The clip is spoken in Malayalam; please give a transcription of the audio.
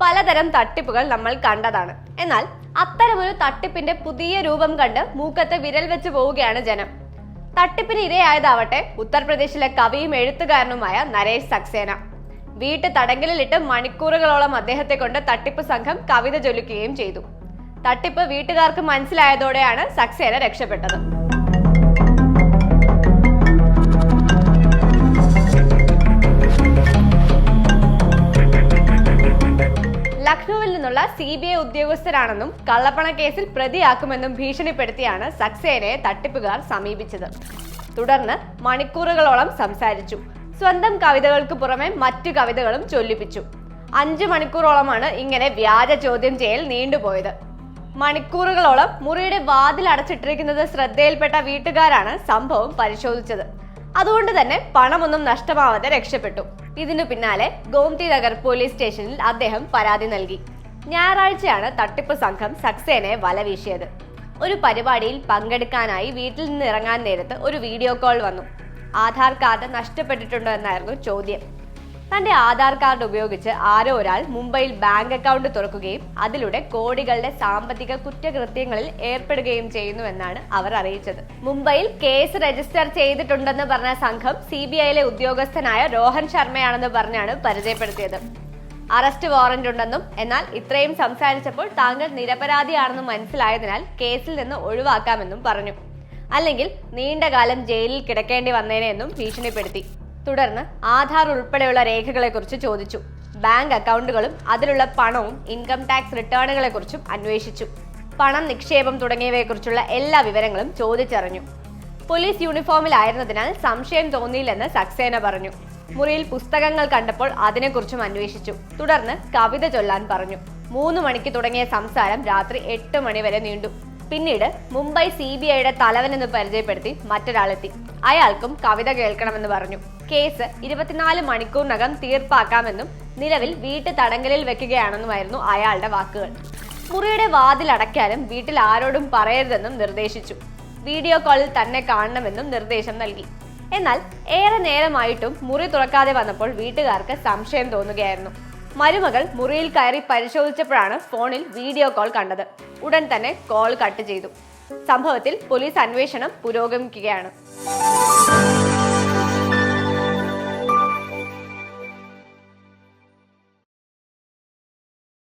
പലതരം തട്ടിപ്പുകൾ നമ്മൾ കണ്ടതാണ്. എന്നാൽ അത്തരമൊരു തട്ടിപ്പിന്റെ പുതിയ രൂപം കണ്ട് മൂക്കത്ത് വിരൽ വെച്ച് പോവുകയാണ് ജനം. തട്ടിപ്പിന് ഇരയായതാവട്ടെ ഉത്തർപ്രദേശിലെ കവിയും എഴുത്തുകാരനുമായ നരേഷ് സക്സേന. വീട്ടു തടങ്കലിലിട്ട് മണിക്കൂറുകളോളം അദ്ദേഹത്തെ കൊണ്ട് തട്ടിപ്പ് സംഘം കവിത ചൊല്ലിക്കുകയും ചെയ്തു. തട്ടിപ്പ് വീട്ടുകാർക്ക് മനസ്സിലായതോടെയാണ് സക്സേന രക്ഷപ്പെട്ടത്. ലക്നൌവിൽ നിന്നുള്ള CBI ഉദ്യോഗസ്ഥരാണെന്നും കള്ളപ്പണ കേസിൽ പ്രതിയാക്കുമെന്നും ഭീഷണിപ്പെടുത്തിയാണ് സക്സേനയെ തട്ടിപ്പുകാർ സമീപിച്ചത്. തുടർന്ന് മണിക്കൂറുകളോളം സംസാരിച്ചു. സ്വന്തം കവിതകൾക്ക് പുറമെ മറ്റു കവിതകളും ചൊല്ലിപ്പിച്ചു. 5 മണിക്കൂറോളമാണ് ഇങ്ങനെ വ്യാജ ചോദ്യം ചെയ്യൽ നീണ്ടുപോയത്. മണിക്കൂറുകളോളം മുറിയുടെ വാതിൽ അടച്ചിട്ടിരിക്കുന്നത് ശ്രദ്ധയിൽപ്പെട്ട വീട്ടുകാരാണ് സംഭവം പരിശോധിച്ചത്. അതുകൊണ്ട് തന്നെ പണമൊന്നും നഷ്ടമാവാതെ രക്ഷപ്പെട്ടു. ഇതിനു പിന്നാലെ ഗോമതി നഗർ പോലീസ് സ്റ്റേഷനിൽ അദ്ദേഹം പരാതി നൽകി. ഞായറാഴ്ചയാണ് തട്ടിപ്പ് സംഘം സക്സേനയെ വലവീശിയത്. ഒരു പരിപാടിയിൽ പങ്കെടുക്കാനായി വീട്ടിൽ നിന്ന് ഇറങ്ങാൻ നേരത്ത് ഒരു വീഡിയോ കോൾ വന്നു. ആധാർ കാർഡ് നഷ്ടപ്പെട്ടിട്ടുണ്ടോ എന്നായിരുന്നു ചോദ്യം. തന്റെ ആധാർ കാർഡ് ഉപയോഗിച്ച് ആരോ ഒരാൾ മുംബൈയിൽ ബാങ്ക് അക്കൗണ്ട് തുറക്കുകയും അതിലൂടെ കോടികളുടെ സാമ്പത്തിക കുറ്റകൃത്യങ്ങളിൽ ഏർപ്പെടുകയും ചെയ്യുന്നുവെന്നാണ് അവർ അറിയിച്ചത്. മുംബൈയിൽ കേസ് രജിസ്റ്റർ ചെയ്തിട്ടുണ്ടെന്ന് പറഞ്ഞ സംഘം CBIയിലെ ഉദ്യോഗസ്ഥനായ രോഹൻ ശർമ്മയാണെന്ന് പറഞ്ഞാണ് പരിചയപ്പെടുത്തിയത്. അറസ്റ്റ് വാറന്റ് ഉണ്ടെന്നും എന്നാൽ ഇത്രയും സംസാരിച്ചപ്പോൾ താങ്കൾ നിരപരാധിയാണെന്നും മനസ്സിലായതിനാൽ കേസിൽ നിന്ന് ഒഴിവാക്കാമെന്നും പറഞ്ഞു. അല്ലെങ്കിൽ നീണ്ടകാലം ജയിലിൽ കിടക്കേണ്ടി വന്നേനെന്നും ഭീഷണിപ്പെടുത്തി. തുടർന്ന് ആധാർ ഉൾപ്പെടെയുള്ള രേഖകളെക്കുറിച്ച് ചോദിച്ചു. ബാങ്ക് അക്കൗണ്ടുകളും അതിലുള്ള പണവും ഇൻകം ടാക്സ് റിട്ടേണുകളെക്കുറിച്ചും അന്വേഷിച്ചു. പണം, നിക്ഷേപം തുടങ്ങിയവയെക്കുറിച്ചുള്ള എല്ലാ വിവരങ്ങളും ചോദിച്ചറിഞ്ഞു. പോലീസ് യൂണിഫോമിലായിരുന്നതിനാൽ സംശയം തോന്നിയില്ലെന്ന് സക്സേന പറഞ്ഞു. മുറിയിൽ പുസ്തകങ്ങൾ കണ്ടപ്പോൾ അതിനെക്കുറിച്ചും അന്വേഷിച്ചു. തുടർന്ന് കവിത ചൊല്ലാൻ പറഞ്ഞു. 3 മണിക്ക് തുടങ്ങിയ സംസാരം രാത്രി 8 മണി വരെ നീണ്ടു. പിന്നീട് മുംബൈ CBIയുടെ തലവനെന്ന് പരിചയപ്പെടുത്തി മറ്റൊരാളെത്തി. അയാൾക്കും കവിത കേൾക്കണമെന്ന് പറഞ്ഞു. കേസ് 24 മണിക്കൂറിനകം തീർപ്പാക്കാമെന്നും നിലവിൽ വീട്ടു തടങ്കലിൽ വെക്കുകയാണെന്നുമായിരുന്നു അയാളുടെ വാക്കുകൾ. മുറിയുടെ വാതിൽ അടയ്ക്കാനും വീട്ടിൽ ആരോടും പറയരുതെന്നും നിർദ്ദേശിച്ചു. വീഡിയോ കോളിൽ തന്നെ കാണണമെന്നും നിർദ്ദേശം നൽകി. എന്നാൽ ഏറെ നേരമായിട്ടും മുറി തുറക്കാതെ വന്നപ്പോൾ വീട്ടുകാർക്ക് സംശയം തോന്നുകയായിരുന്നു. മരുമകൾ മുറിയിൽ കയറി പരിശോധിച്ചപ്പോഴാണ് ഫോണിൽ വീഡിയോ കോൾ കണ്ടത്. ഉടൻ തന്നെ കോൾ കട്ട് ചെയ്തു. സംഭവത്തിൽ പോലീസ് അന്വേഷണം പുരോഗമിക്കുകയാണ്.